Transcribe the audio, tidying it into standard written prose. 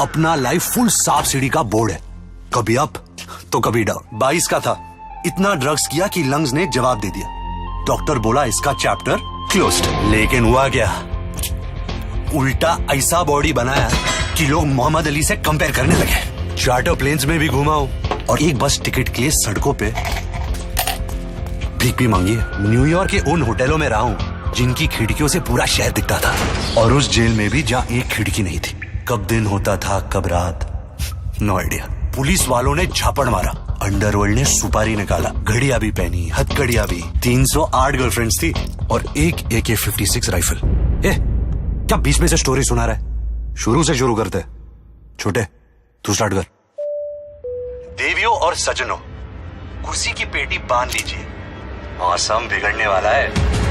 अपना life full सांप सीढ़ी का बोर्ड है, कभी अप तो कभी डाउन। 22 का था, इतना ड्रग्स किया कि लंग्स ने जवाब दे दिया। डॉक्टर बोला इसका चैप्टर क्लोज्ड। लेकिन हुआ क्या, उल्टा ऐसा बॉडी बनाया कि लोग मोहम्मद अली से कंपेयर करने लगे। चार्टर प्लेन्स में भी घूमा हूं और एक बस टिकट के लिए सड़कों पे भीख भी मांगी है। न्यूयॉर्क के उन होटलों में रहा हूं जिनकी खिड़कियों से पूरा शहर दिखता था, और उस जेल में भी जहां एक खिड़की नहीं थी। कब दिन होता था कब रात, नो आइडिया। पुलिस वालों ने झापड़ मारा, अंडरवर्ल्ड ने सुपारी निकाला, घड़ियां भी पहनी, हथकड़ियां भी। 308 गर्लफ्रेंड्स थी और एक AK-56 राइफल। क्या बीच में से स्टोरी सुना रहा है? शुरू से शुरू करते। छोटे तू स्टार्ट कर। देवियों और सजनों, कुर्सी की पेटी बांध लीजिए, मौसम बिगड़ने वाला है।